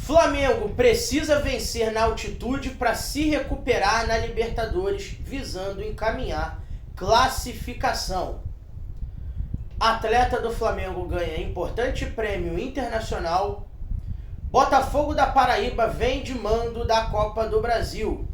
Flamengo precisa vencer na altitude para se recuperar na Libertadores, visando encaminhar classificação. Atleta do Flamengo ganha importante prêmio internacional. Botafogo da Paraíba vem de mando da Copa do Brasil.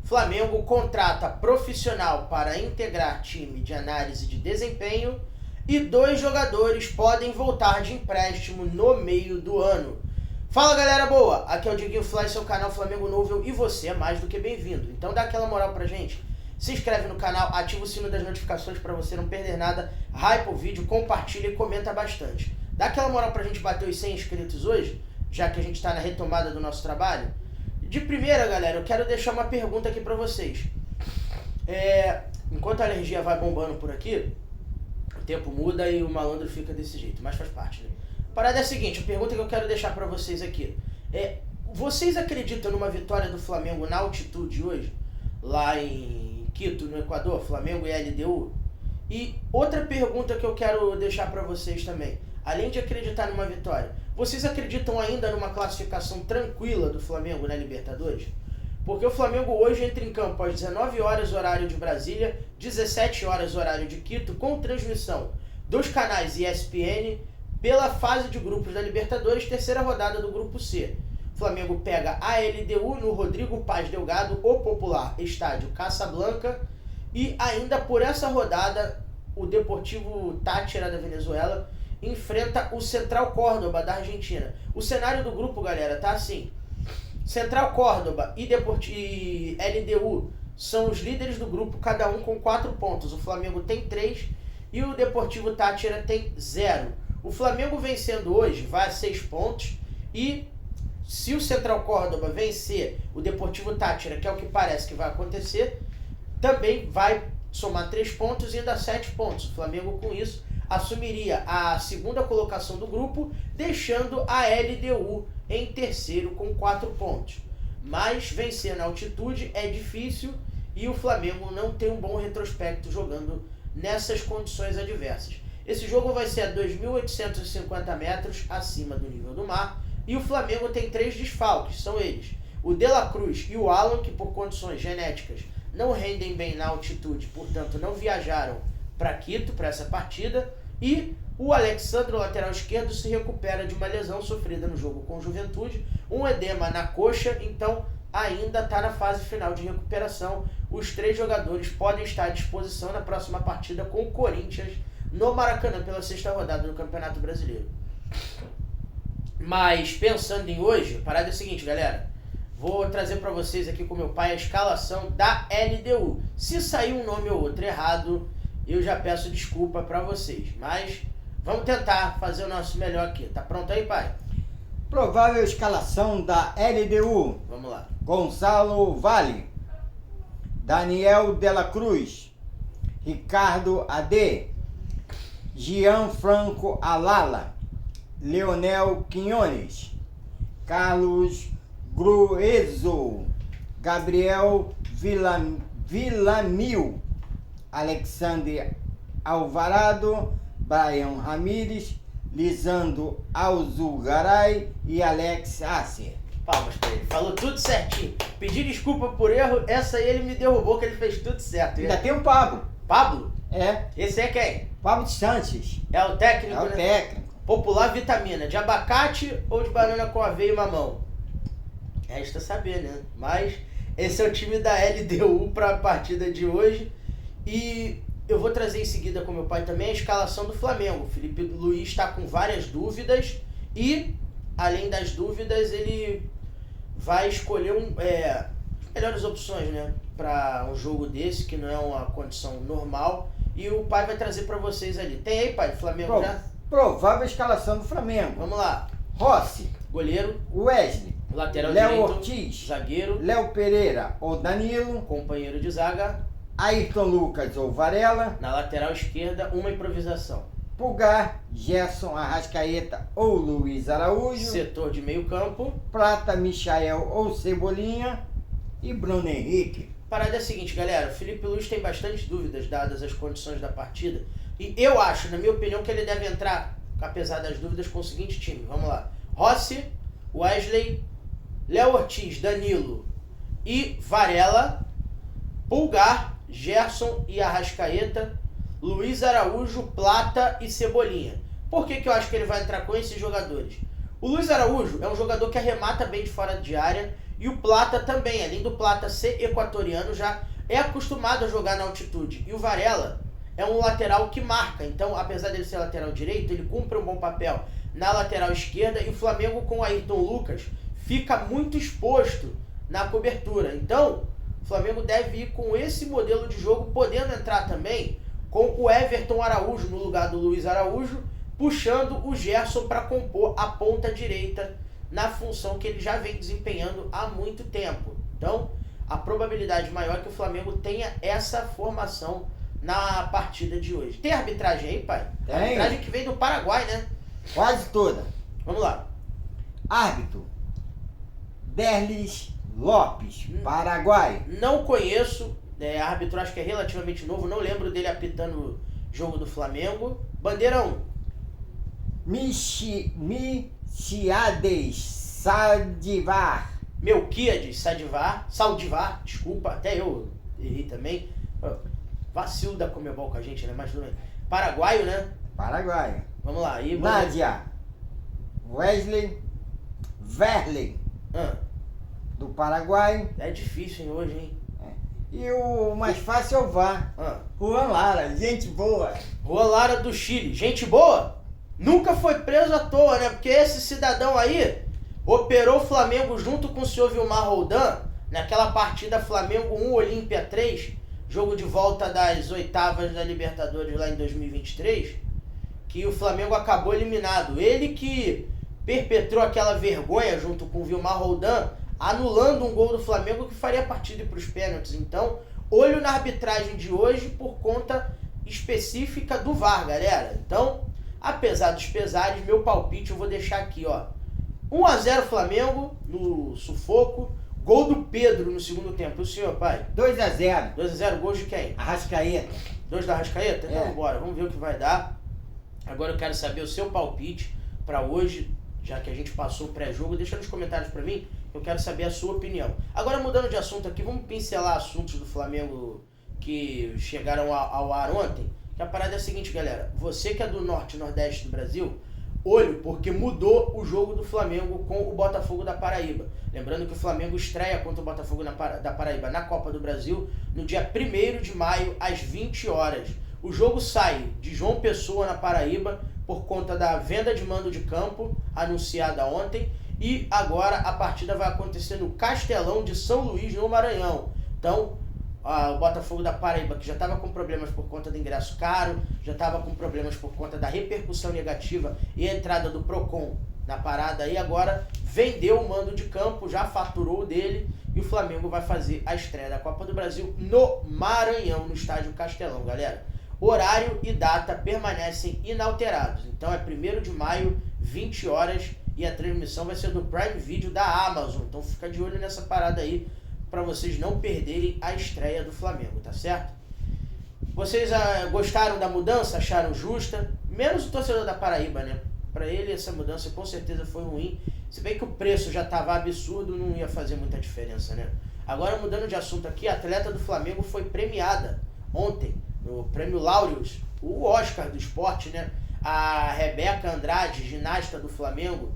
Flamengo contrata profissional para integrar time de análise de desempenho e 2 jogadores podem voltar de empréstimo no meio do ano. Fala galera boa, aqui é o Diguinho Fly, seu canal Flamengo Novo e você é mais do que bem-vindo. Então dá aquela moral pra gente, se inscreve no canal, ativa o sino das notificações para você não perder nada, hypa o vídeo, compartilha e comenta bastante. Dá aquela moral pra gente bater os 100 inscritos hoje, já que a gente tá na retomada do nosso trabalho. De primeira galera, eu quero deixar uma pergunta aqui pra vocês. Enquanto a alergia vai bombando por aqui, o tempo muda e o malandro fica desse jeito, mas faz parte, né? A parada é a seguinte, a pergunta que eu quero deixar pra vocês aqui vocês acreditam numa vitória do Flamengo na altitude hoje? Lá em Quito, no Equador, Flamengo e LDU? E outra pergunta que eu quero deixar pra vocês também, além de acreditar numa vitória, vocês acreditam ainda numa classificação tranquila do Flamengo na Libertadores? Porque o Flamengo hoje entra em campo às 19 horas horário de Brasília, 17 horas horário de Quito, com transmissão dos canais ESPN, pela fase de grupos da Libertadores, terceira rodada do Grupo C. O Flamengo pega a LDU no Rodrigo Paz Delgado, o popular estádio Casablanca, e ainda por essa rodada, o Deportivo Táchira da Venezuela enfrenta o Central Córdoba da Argentina. O cenário do grupo, galera, tá assim. Central Córdoba e LDU são os líderes do grupo, cada um com 4 pontos. O Flamengo tem 3 e o Deportivo Táchira tem 0. O Flamengo vencendo hoje vai a 6 pontos e se o Central Córdoba vencer o Deportivo Táchira, que é o que parece que vai acontecer, também vai somar 3 pontos e ainda 7 pontos. O Flamengo com isso assumiria a segunda colocação do grupo, deixando a LDU em terceiro com 4 pontos. Mas vencer na altitude é difícil e o Flamengo não tem um bom retrospecto jogando nessas condições adversas. Esse jogo vai ser a 2.850 metros acima do nível do mar e o Flamengo tem 3 desfalques, são eles: o De La Cruz e o Alan, que por condições genéticas não rendem bem na altitude, portanto não viajaram para Quito para essa partida, e o Alexandre, lateral esquerdo, se recupera de uma lesão sofrida no jogo com o Juventude, um edema na coxa, então ainda está na fase final de recuperação. Os 3 jogadores podem estar à disposição na próxima partida com o Corinthians no Maracanã pela 6ª rodada do Campeonato Brasileiro. Mas pensando em hoje, a parada é a seguinte, galera. Vou trazer para vocês aqui com meu pai a escalação da LDU. Se sair um nome ou outro errado, eu já peço desculpa para vocês. Mas vamos tentar fazer o nosso melhor aqui. Tá pronto aí, pai? Provável escalação da LDU. Vamos lá. Gonzalo Vale, Daniel de la Cruz, Ricardo AD, Gianfranco Alala, Leonel Quinones, Carlos Gruezo, Gabriel Villamil, Alexander Alvarado, Brian Ramírez, Lisandro Alzugaray e Alex Asser. Palmas pra ele. Falou tudo certinho. Pedi desculpa por erro, essa aí ele me derrubou, que ele fez tudo certo. Ainda tem o Pablo. Pablo? É. Esse é quem? Pablo Sanches. É o técnico, É o né? técnico. Popular vitamina, de abacate ou de banana com aveia e mamão? Resta saber, né? Mas esse é o time da LDU para a partida de hoje. E eu vou trazer em seguida com meu pai também a escalação do Flamengo. O Felipe Luiz está com várias dúvidas e, além das dúvidas, ele vai escolher as melhores opções, né? Para um jogo desse, que não é uma condição normal. E o pai vai trazer para vocês ali. Tem aí, pai, do Flamengo já? Provável escalação do Flamengo. Vamos lá. Rossi, Goleiro, Wesley, lateral Léo direito, Ortiz, zagueiro, Léo Pereira ou Danilo, companheiro de zaga, Ayrton Lucas ou Varela, na lateral esquerda, uma improvisação. Pulgar, Gerson Arrascaeta ou Luiz Araújo, Setor de meio campo. Prata, Michael ou Cebolinha e Bruno Henrique. Parada é a seguinte, galera, o Felipe Luiz tem bastante dúvidas dadas as condições da partida e eu acho, na minha opinião, que ele deve entrar, apesar das dúvidas, com o seguinte time. Vamos lá. Rossi, Wesley, Léo Ortiz, Danilo e Varela, Pulgar, Gerson e Arrascaeta, Luiz Araújo, Plata e Cebolinha. Por que eu acho que ele vai entrar com esses jogadores? O Luiz Araújo é um jogador que arremata bem de fora de área e o Plata também, além do Plata ser equatoriano, já é acostumado a jogar na altitude. E o Varela é um lateral que marca, então apesar dele ser lateral direito, ele cumpre um bom papel na lateral esquerda e o Flamengo com o Ayrton Lucas fica muito exposto na cobertura. Então, o Flamengo deve ir com esse modelo de jogo, podendo entrar também com o Everton Araújo no lugar do Luiz Araújo, puxando o Gerson para compor a ponta direita na função que ele já vem desempenhando há muito tempo. Então, a probabilidade maior é que o Flamengo tenha essa formação na partida de hoje. Tem arbitragem aí, pai? Tem. Arbitragem que vem do Paraguai, né? Quase toda. Vamos lá. Árbitro, Derlis Lopes, Paraguai. Não conheço, árbitro acho que é relativamente novo, não lembro dele apitando o jogo do Flamengo. Bandeira 1. Michiades Saldivar. Melquiades Saldivar, desculpa, até eu errei também. Vacilo da Comebol com a gente, né? Mas tudo bem. Paraguaio, né? Paraguai. Vamos lá. E Nádia, Wesley Verley, do Paraguai. É difícil, hein, hoje, hein? E o mais fácil é o VAR. Juan Lara, gente boa. Juan Lara do Chile, gente boa? Nunca foi preso à toa, né? Porque esse cidadão aí operou o Flamengo junto com o senhor Vilmar Roldan naquela partida Flamengo 1, Olímpia 3, jogo de volta das oitavas da Libertadores lá em 2023, que o Flamengo acabou eliminado. Ele que perpetrou aquela vergonha junto com o Vilmar Roldan, anulando um gol do Flamengo que faria a partida ir para os pênaltis. Então, olho na arbitragem de hoje por conta específica do VAR, galera. Então, apesar dos pesares, meu palpite eu vou deixar aqui, ó. 1-0 Flamengo no sufoco. Gol do Pedro no segundo tempo. E o senhor, pai? 2-0. 2-0, gols de quem? Arrascaeta. 2 da Arrascaeta? Então bora, vamos ver o que vai dar. Agora eu quero saber o seu palpite para hoje, já que a gente passou o pré-jogo. Deixa nos comentários para mim, eu quero saber a sua opinião. Agora mudando de assunto aqui, vamos pincelar assuntos do Flamengo que chegaram ao ar ontem. Que a parada é a seguinte, galera. Você que é do norte e nordeste do Brasil, olho, porque mudou o jogo do Flamengo com o Botafogo da Paraíba. Lembrando que o Flamengo estreia contra o Botafogo da Paraíba na Copa do Brasil no dia 1º de maio, às 20 horas. O jogo sai de João Pessoa, na Paraíba, por conta da venda de mando de campo, anunciada ontem, e agora a partida vai acontecer no Castelão de São Luís, no Maranhão. Então, o Botafogo da Paraíba, que já estava com problemas por conta do ingresso caro, já estava com problemas por conta da repercussão negativa e a entrada do Procon na parada aí, agora vendeu o mando de campo, já faturou dele, e o Flamengo vai fazer a estreia da Copa do Brasil no Maranhão, no estádio Castelão, galera. Horário e data permanecem inalterados, então é 1º de maio, 20 horas, e a transmissão vai ser do Prime Video da Amazon, então fica de olho nessa parada aí, para vocês não perderem a estreia do Flamengo, tá certo? Vocês gostaram da mudança? Acharam justa? Menos o torcedor da Paraíba, né? Para ele essa mudança com certeza foi ruim. Se bem que o preço já estava absurdo, não ia fazer muita diferença, né? Agora mudando de assunto aqui, a atleta do Flamengo foi premiada ontem no Prêmio Laureus, o Oscar do esporte, né? A Rebeca Andrade, ginasta do Flamengo,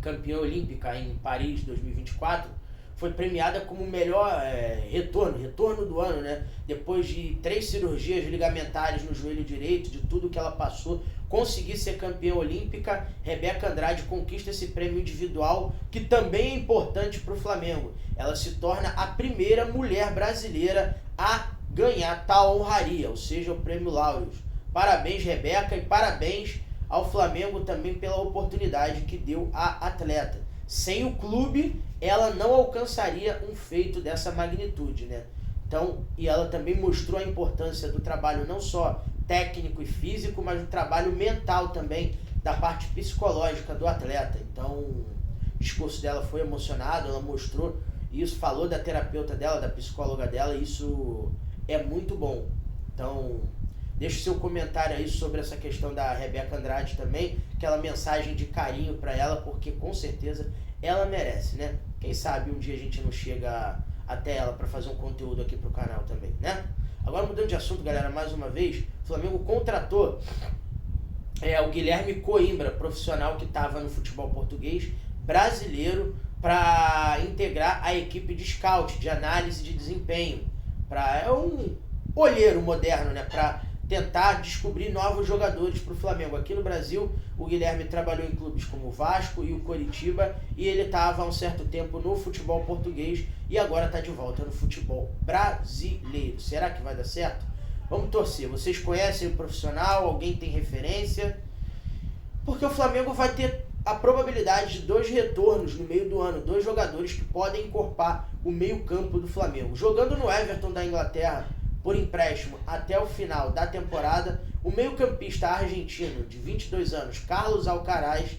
campeã olímpica em Paris 2024, foi premiada como o melhor retorno do ano, né? Depois de 3 cirurgias ligamentares no joelho direito, de tudo que ela passou, conseguir ser campeã olímpica, Rebeca Andrade conquista esse prêmio individual, que também é importante para o Flamengo. Ela se torna a primeira mulher brasileira a ganhar tal honraria, ou seja, o Prêmio Laureus. Parabéns, Rebeca, e parabéns ao Flamengo também pela oportunidade que deu à atleta. Sem o clube, ela não alcançaria um feito dessa magnitude, né? Então, e ela também mostrou a importância do trabalho não só técnico e físico, mas do trabalho mental também, da parte psicológica do atleta. Então, o discurso dela foi emocionado, ela mostrou isso, falou da terapeuta dela, da psicóloga dela, e isso é muito bom. Então, Deixa o seu comentário aí sobre essa questão da Rebeca Andrade também, aquela mensagem de carinho para ela, porque com certeza ela merece, né? Quem sabe um dia a gente não chega até ela para fazer um conteúdo aqui pro canal também, né? Agora mudando de assunto, galera, mais uma vez, o Flamengo contratou o Guilherme Coimbra, profissional que estava no futebol português, brasileiro, para integrar a equipe de scout, de análise de desempenho. É um olheiro moderno, né? Para tentar descobrir novos jogadores para o Flamengo. Aqui no Brasil, o Guilherme trabalhou em clubes como o Vasco e o Coritiba, e ele estava há um certo tempo no futebol português e agora está de volta no futebol brasileiro. Será que vai dar certo? Vamos torcer. Vocês conhecem o profissional? Alguém tem referência? Porque o Flamengo vai ter a probabilidade de 2 retornos no meio do ano, 2 jogadores que podem encorpar o meio-campo do Flamengo. Jogando no Everton da Inglaterra por empréstimo até o final da temporada, o meio-campista argentino de 22 anos, Carlos Alcaraz,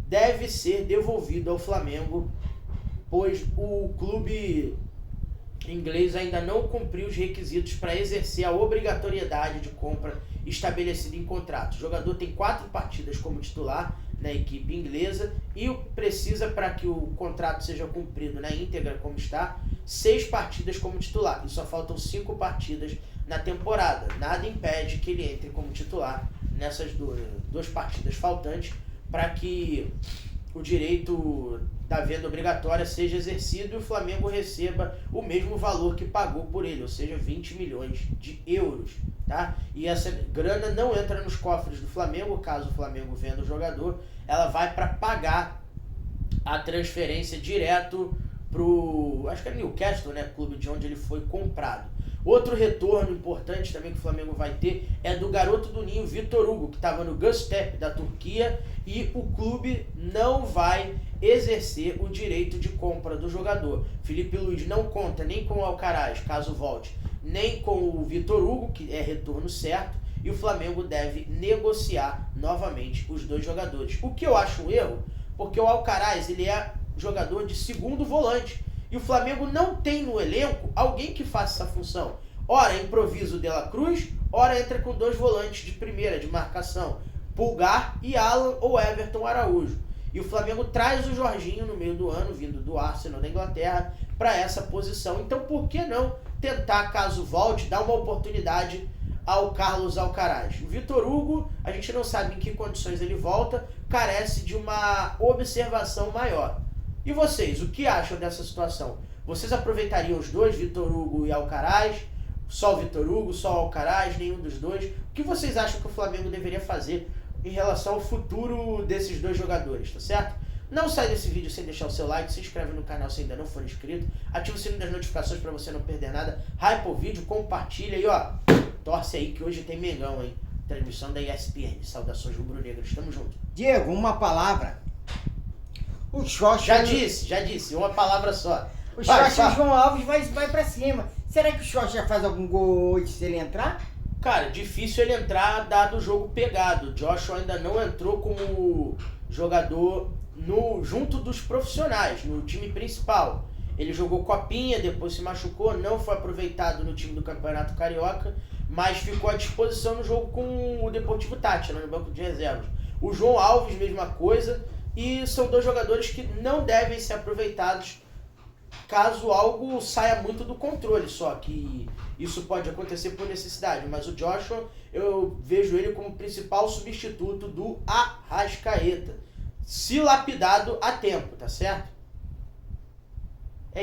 deve ser devolvido ao Flamengo, pois o clube inglês ainda não cumpriu os requisitos para exercer a obrigatoriedade de compra estabelecida em contrato. O jogador tem 4 partidas como titular na equipe inglesa e precisa, para que o contrato seja cumprido na íntegra como está, 6 partidas como titular. E só faltam 5 partidas na temporada. Nada impede que ele entre como titular nessas 2 partidas faltantes, para que o direito da venda obrigatória seja exercido e o Flamengo receba o mesmo valor que pagou por ele, ou seja, 20 milhões de euros, tá? E essa grana não entra nos cofres do Flamengo, caso o Flamengo venda o jogador, ela vai para pagar a transferência direto pro, acho que é Newcastle, né, clube de onde ele foi comprado. Outro retorno importante também que o Flamengo vai ter é do garoto do Ninho, Vitor Hugo, que estava no Göztepe da Turquia, e o clube não vai exercer o direito de compra do jogador. Felipe Luiz não conta nem com o Alcaraz, caso volte, nem com o Vitor Hugo, que é retorno certo, e o Flamengo deve negociar novamente os 2 jogadores. O que eu acho um erro, porque o Alcaraz ele é jogador de segundo volante, e o Flamengo não tem no elenco alguém que faça essa função. Ora improvisa o De La Cruz, ora entra com 2 volantes de primeira, de marcação, Pulgar e Alan ou Everton Araújo. E o Flamengo traz o Jorginho no meio do ano, vindo do Arsenal da Inglaterra, para essa posição. Então por que não tentar, caso volte, dar uma oportunidade ao Carlos Alcaraz? O Vitor Hugo, a gente não sabe em que condições ele volta, carece de uma observação maior. E vocês, o que acham dessa situação? Vocês aproveitariam os 2, Vitor Hugo e Alcaraz? Só o Vitor Hugo, só o Alcaraz, nenhum dos 2? O que vocês acham que o Flamengo deveria fazer em relação ao futuro desses 2 jogadores, tá certo? Não sai desse vídeo sem deixar o seu like, se inscreve no canal se ainda não for inscrito, ativa o sininho das notificações para você não perder nada, hype o vídeo, compartilha e ó, torce aí que hoje tem Mengão, hein? Transmissão da ESPN. Saudações rubro-negras, tamo junto. Diego, uma palavra. O Xoxa... Já disse, uma palavra só. O Xoxa João Alves vai pra cima. Será que o Xoxa já faz algum gol hoje se ele entrar? Cara, difícil ele entrar dado o jogo pegado. O Joshua ainda não entrou como jogador junto dos profissionais, no time principal. Ele jogou copinha, depois se machucou, não foi aproveitado no time do Campeonato Carioca, mas ficou à disposição no jogo com o Deportivo Táchira, no banco de reservas. O João Alves, mesma coisa, e são 2 jogadores que não devem ser aproveitados caso algo saia muito do controle, só que isso pode acontecer por necessidade. Mas o Joshua, eu vejo ele como principal substituto do Arrascaeta, se lapidado a tempo, tá certo?